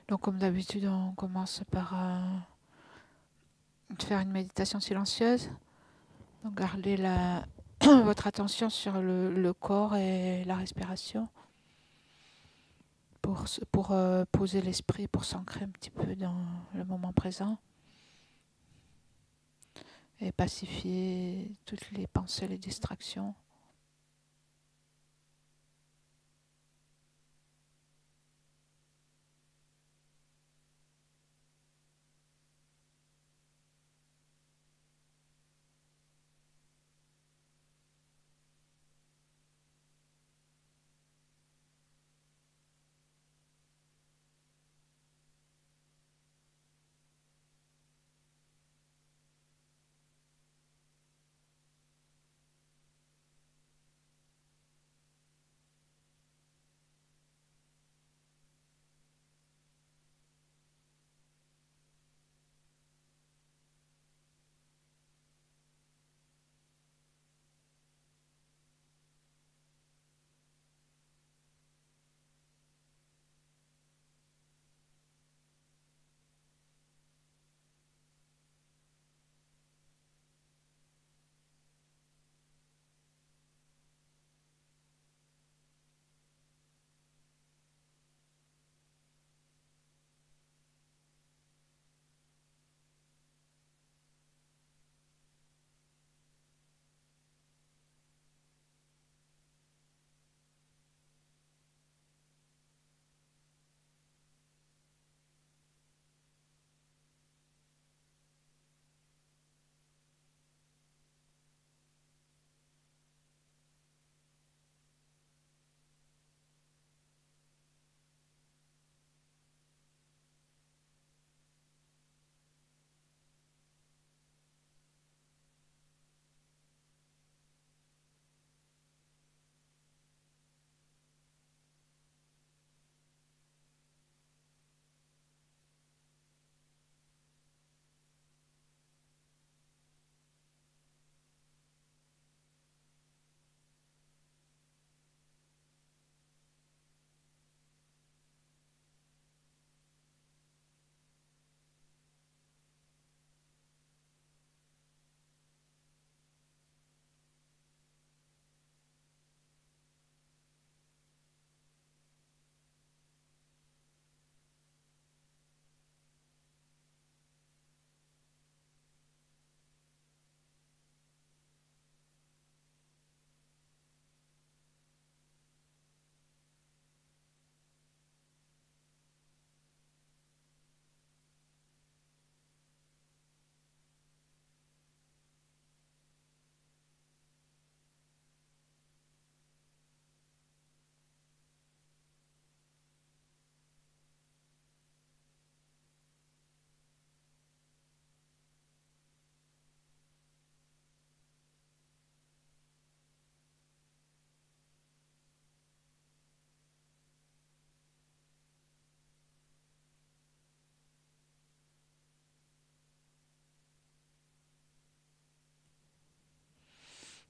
Donc comme d'habitude, on commence par faire une méditation silencieuse. Donc gardez votre attention sur le corps et la respiration pour poser l'esprit, pour s'ancrer un petit peu dans le moment présent et pacifier toutes les pensées, les distractions.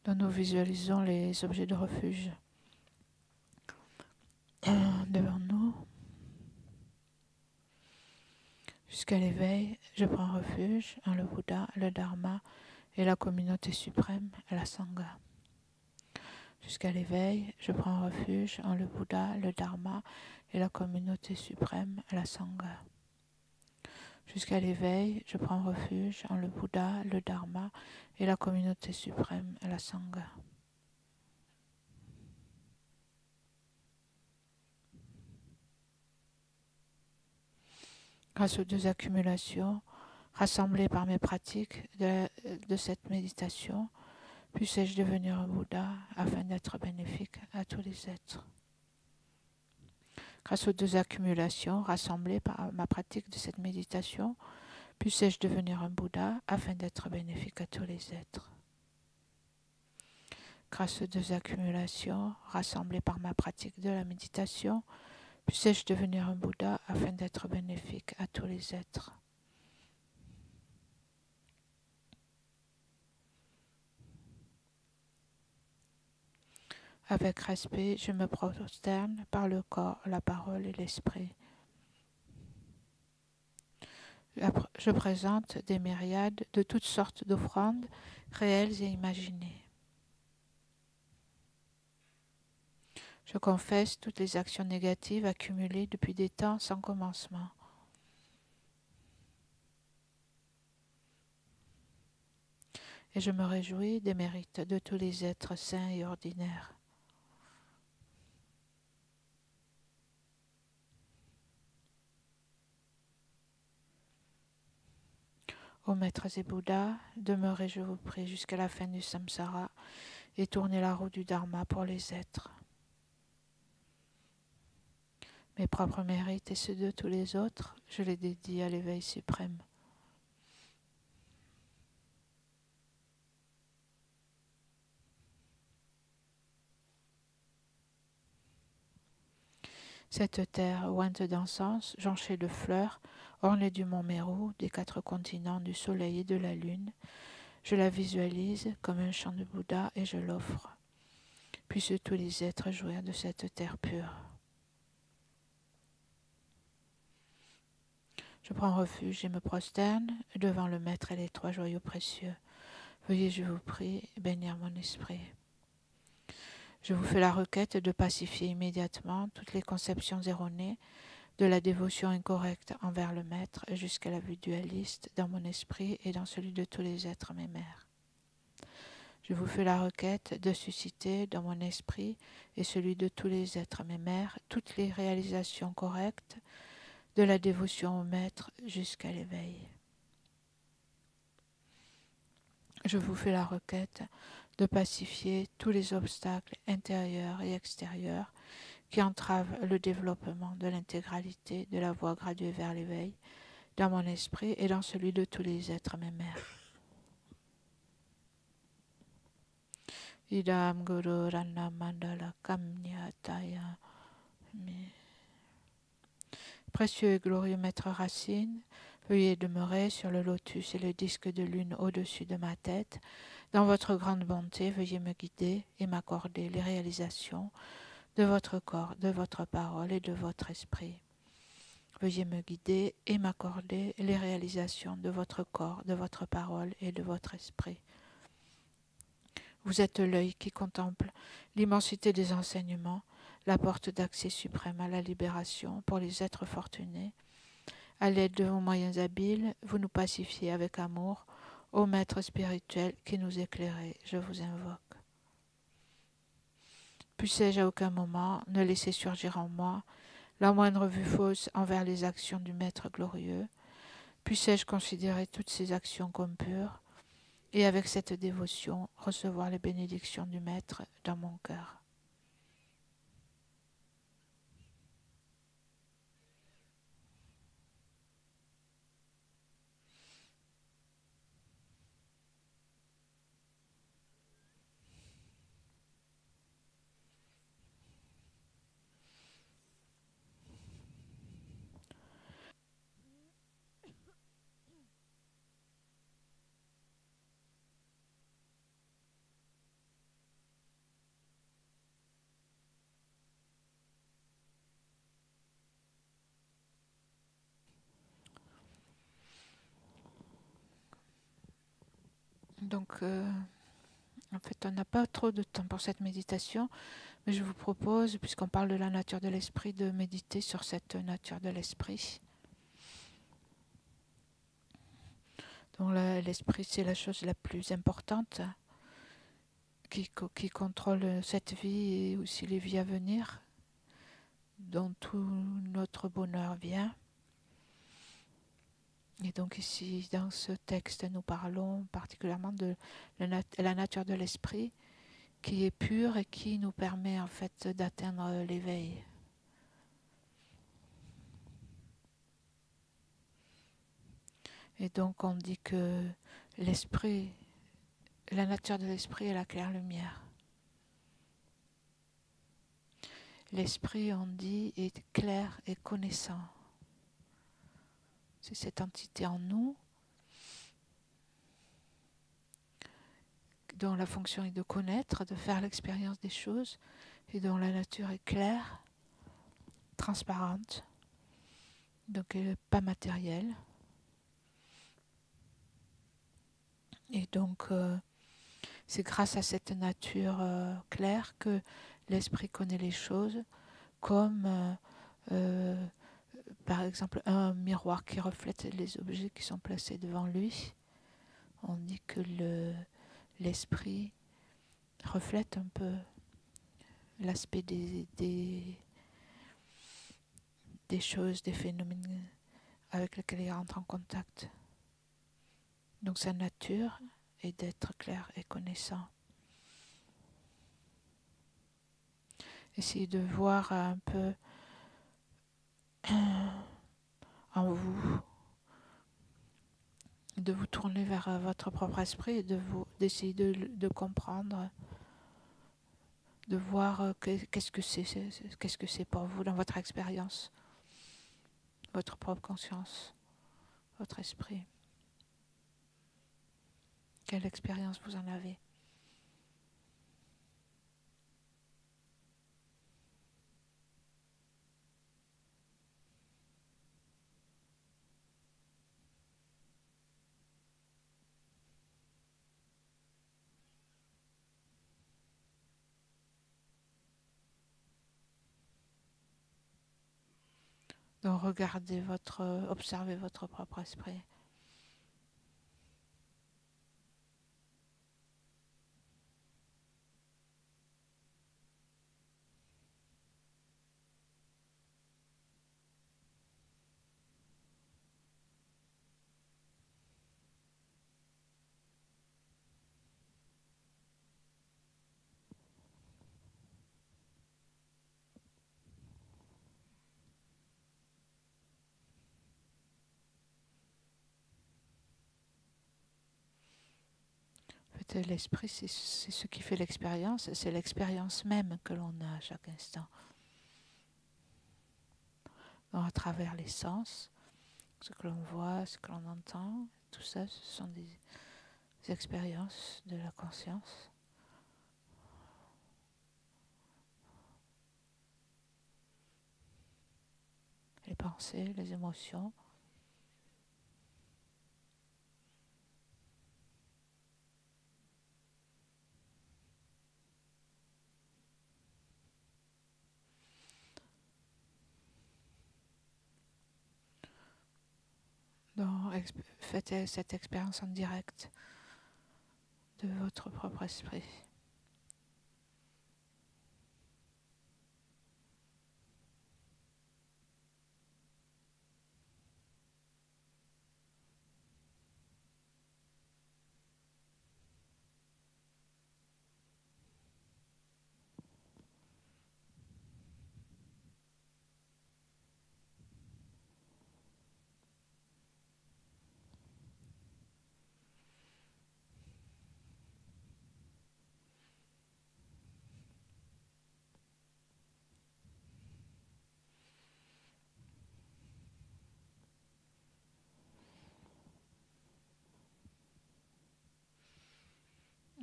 Donc nous visualisons les objets de refuge devant nous. Jusqu'à l'éveil, je prends refuge en le Bouddha, le Dharma et la communauté suprême, la Sangha. Jusqu'à l'éveil, je prends refuge en le Bouddha, le Dharma et la communauté suprême, la Sangha. Jusqu'à l'éveil, je prends refuge en le Bouddha, le Dharma et la communauté suprême, la Sangha. Grâce aux deux accumulations rassemblées par mes pratiques de cette méditation, puissais-je devenir un Bouddha afin d'être bénéfique à tous les êtres. Grâce aux deux accumulations rassemblées par ma pratique de cette méditation, puissais-je devenir un Bouddha afin d'être bénéfique à tous les êtres. Grâce aux deux accumulations rassemblées par ma pratique de la méditation, puissais-je devenir un Bouddha afin d'être bénéfique à tous les êtres. Avec respect, je me prosterne par le corps, la parole et l'esprit. Je présente des myriades de toutes sortes d'offrandes réelles et imaginées. Je confesse toutes les actions négatives accumulées depuis des temps sans commencement. Et je me réjouis des mérites de tous les êtres saints et ordinaires. Ô maîtres et Bouddhas, demeurez, je vous prie, jusqu'à la fin du samsara et tournez la roue du dharma pour les êtres. Mes propres mérites et ceux de tous les autres, je les dédie à l'éveil suprême. Cette terre ointe d'encens, jonchée de fleurs, ornée du mont Méru, des 4 continents, du soleil et de la lune, je la visualise comme un champ de Bouddha et je l'offre. Puissent tous les êtres jouir de cette terre pure. Je prends refuge et me prosterne devant le Maître et les 3 joyaux précieux. Veuillez, je vous prie, bénir mon esprit. Je vous fais la requête de pacifier immédiatement toutes les conceptions erronées de la dévotion incorrecte envers le Maître jusqu'à la vue dualiste dans mon esprit et dans celui de tous les êtres mes mères. Je vous fais la requête de susciter dans mon esprit et celui de tous les êtres mes mères toutes les réalisations correctes de la dévotion au Maître jusqu'à l'éveil. Je vous fais la requête de pacifier tous les obstacles intérieurs et extérieurs qui entravent le développement de l'intégralité de la voie graduée vers l'éveil dans mon esprit et dans celui de tous les êtres mes mères. Idam Guru Rana Mandala Kamnyataya. Précieux et glorieux Maître Racine, veuillez demeurer sur le lotus et le disque de lune au-dessus de ma tête. Dans votre grande bonté, veuillez me guider et m'accorder les réalisations de votre corps, de votre parole et de votre esprit. Veuillez me guider et m'accorder les réalisations de votre corps, de votre parole et de votre esprit. Vous êtes l'œil qui contemple l'immensité des enseignements, la porte d'accès suprême à la libération pour les êtres fortunés. À l'aide de vos moyens habiles, vous nous pacifiez avec amour, ô Maître spirituel qui nous éclairez, je vous invoque. Puissais-je à aucun moment ne laisser surgir en moi la moindre vue fausse envers les actions du Maître glorieux. Puissais-je considérer toutes ces actions comme pures et avec cette dévotion recevoir les bénédictions du Maître dans mon cœur. Donc, en fait, on n'a pas trop de temps pour cette méditation, mais je vous propose, puisqu'on parle de la nature de l'esprit, de méditer sur cette nature de l'esprit. Donc l'esprit, c'est la chose la plus importante qui contrôle cette vie et aussi les vies à venir, dont tout notre bonheur vient. Et donc ici, dans ce texte, nous parlons particulièrement de la nature de l'esprit qui est pure et qui nous permet en fait d'atteindre l'éveil. Et donc on dit que l'esprit, la nature de l'esprit est la claire lumière. L'esprit, on dit, est clair et connaissant. C'est cette entité en nous dont la fonction est de connaître, de faire l'expérience des choses et dont la nature est claire, transparente, donc elle n'est pas matérielle. Et donc, c'est grâce à cette nature claire que l'esprit connaît les choses, comme par exemple un miroir qui reflète les objets qui sont placés devant lui. On dit que l'esprit reflète un peu l'aspect des choses, des phénomènes avec lesquels il rentre en contact. Donc sa nature est d'être clair et connaissant. Essayez de voir un peu en vous, de vous tourner vers votre propre esprit et d'essayer de comprendre, de voir qu'est-ce que c'est pour vous dans votre expérience, votre propre conscience, votre esprit. Quelle expérience vous en avez? Donc observez votre propre esprit. En fait, l'esprit, c'est ce qui fait l'expérience, c'est l'expérience même que l'on a à chaque instant. Donc, à travers les sens, ce que l'on voit, ce que l'on entend, tout ça, ce sont des expériences de la conscience. Les pensées, les émotions. Donc, faites cette expérience en direct de votre propre esprit.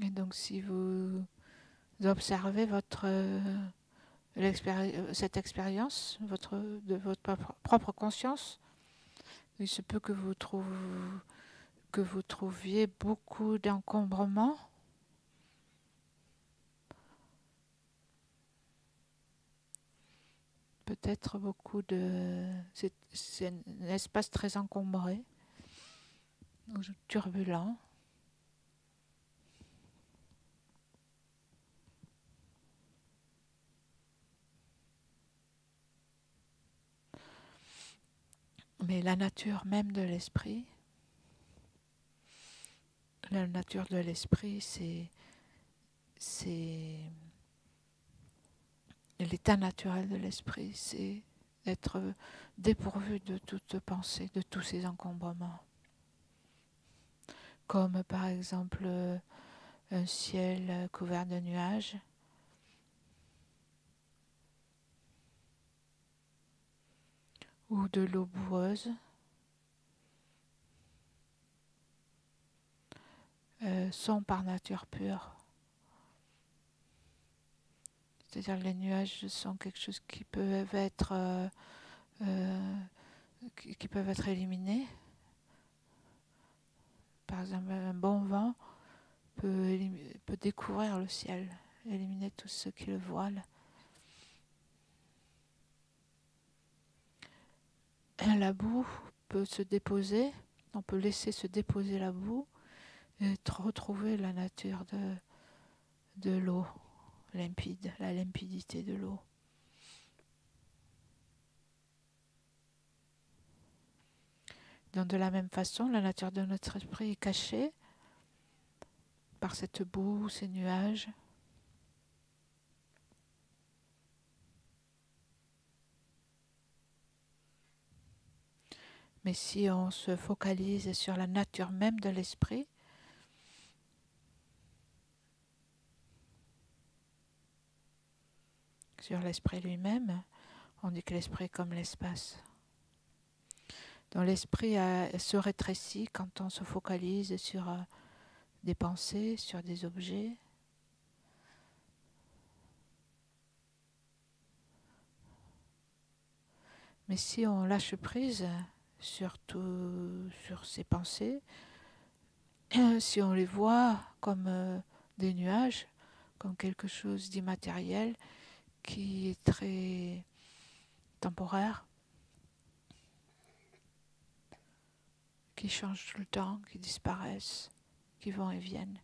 Et donc, si vous observez cette expérience de votre propre conscience, il se peut que vous trouviez beaucoup d'encombrements, peut-être c'est un espace très encombré, turbulent. Mais la nature même de l'esprit, c'est l'état naturel de l'esprit, c'est d'être dépourvu de toute pensée, de tous ces encombrements. Comme par exemple un ciel couvert de nuages, ou de l'eau boueuse, sont par nature purs. C'est-à-dire les nuages sont quelque chose qui peuvent être éliminés Par exemple, un bon vent peut découvrir le ciel, éliminer tout ce qui le voile. La boue peut se déposer, on peut laisser se déposer la boue et retrouver la nature de l'eau limpide, la limpidité de l'eau. Donc de la même façon, la nature de notre esprit est cachée par cette boue, ces nuages. Mais si on se focalise sur la nature même de l'esprit, sur l'esprit lui-même, on dit que l'esprit est comme l'espace. Donc l'esprit se rétrécit quand on se focalise sur des pensées, sur des objets. Mais si on lâche prise sur ces pensées, si on les voit comme des nuages, comme quelque chose d'immatériel qui est très temporaire, qui changent tout le temps, qui disparaissent, qui vont et viennent.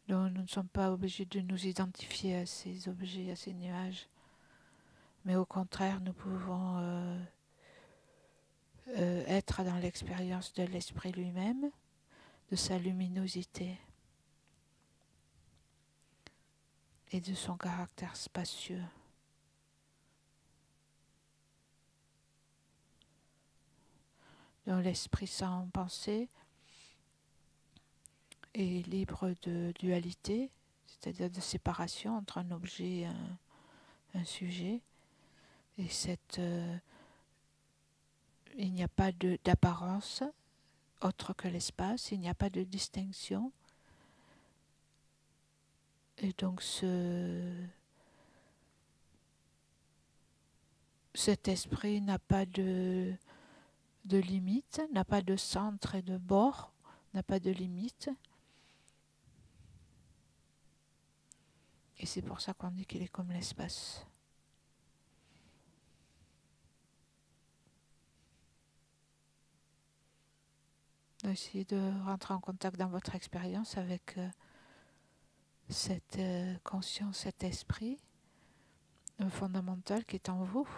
Donc nous ne sommes pas obligés de nous identifier à ces objets, à ces nuages, mais au contraire, nous pouvons être dans l'expérience de l'esprit lui-même, de sa luminosité et de son caractère spacieux. Donc l'esprit sans pensée est libre de dualité, c'est-à-dire de séparation entre un objet et un sujet. Et il n'y a pas d'apparence autre que l'espace, il n'y a pas de distinction. Et donc cet esprit n'a pas de limite, n'a pas de centre et de bord, n'a pas de limite. Et c'est pour ça qu'on dit qu'il est comme l'espace. Essayez de rentrer en contact dans votre expérience avec cette conscience, cet esprit fondamental qui est en vous.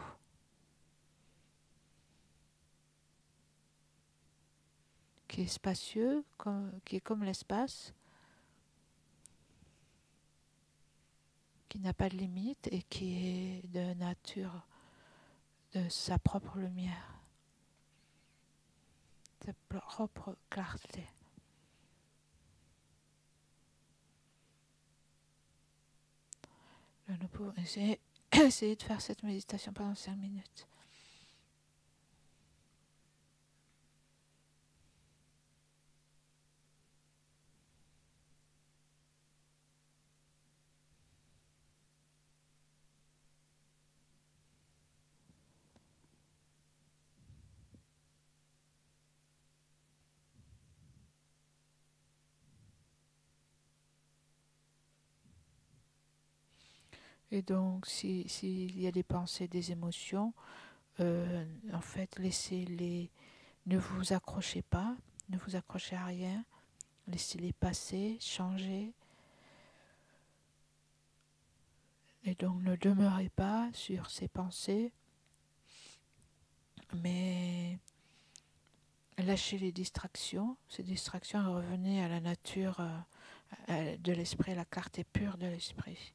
Qui est spacieux, qui est comme l'espace, qui n'a pas de limite et qui est de nature de sa propre lumière, sa propre clarté. Nous pouvons essayer de faire cette méditation pendant 5 minutes. Et donc, s'il y a des pensées, des émotions, en fait, laissez-les, ne vous accrochez pas, ne vous accrochez à rien, laissez-les passer, changer. Et donc, ne demeurez pas sur ces pensées, mais lâchez les distractions. Ces distractions, et revenez à la nature de l'esprit, à la clarté pure de l'esprit.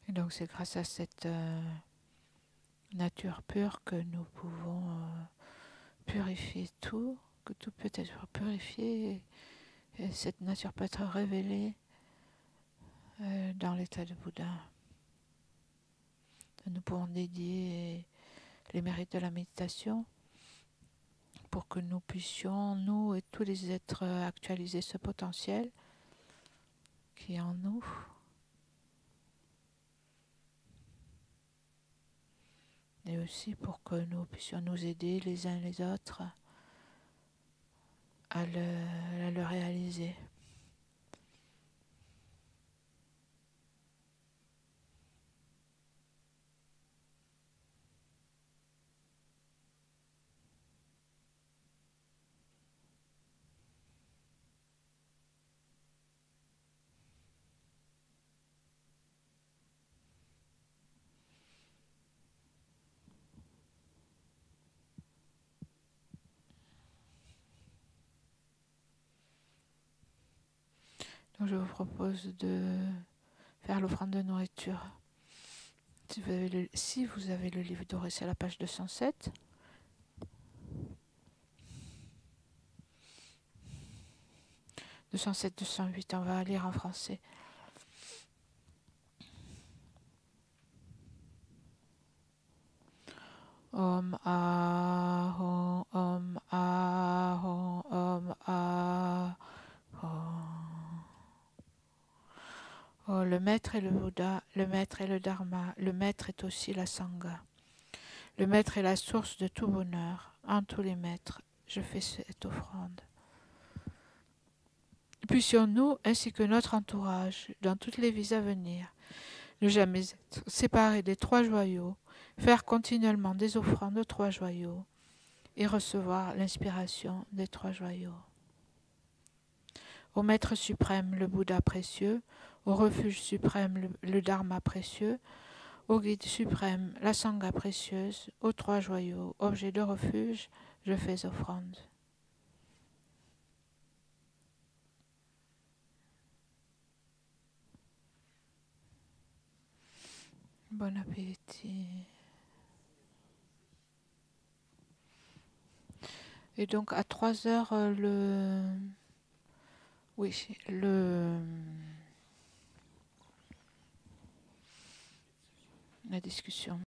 Et donc c'est grâce à cette nature pure que nous pouvons purifier tout, que tout peut être purifié, et cette nature peut être révélée dans l'état de Bouddha. Nous pouvons dédier les mérites de la méditation pour que nous puissions, nous et tous les êtres, actualiser ce potentiel qui est en nous. Et aussi pour que nous puissions nous aider les uns les autres à le réaliser. Donc je vous propose de faire l'offrande de nourriture. Si vous avez le livre doré, c'est à la page 207. « 207, 208, on va lire en français. Om Ahon, Om Ahon, Om Ahon. Oh, le maître est le Bouddha, le maître est le Dharma, le maître est aussi la Sangha. Le maître est la source de tout bonheur. En tous les maîtres, je fais cette offrande. Puissions-nous, ainsi que notre entourage, dans toutes les vies à venir, ne jamais être séparés des trois joyaux, faire continuellement des offrandes aux trois joyaux et recevoir l'inspiration des trois joyaux. Au Maître suprême, le Bouddha précieux, au refuge suprême, le Dharma précieux, au guide suprême, la Sangha précieuse, aux trois joyaux, objets de refuge, je fais offrande. Bon appétit. Et donc à 3 heures, la discussion.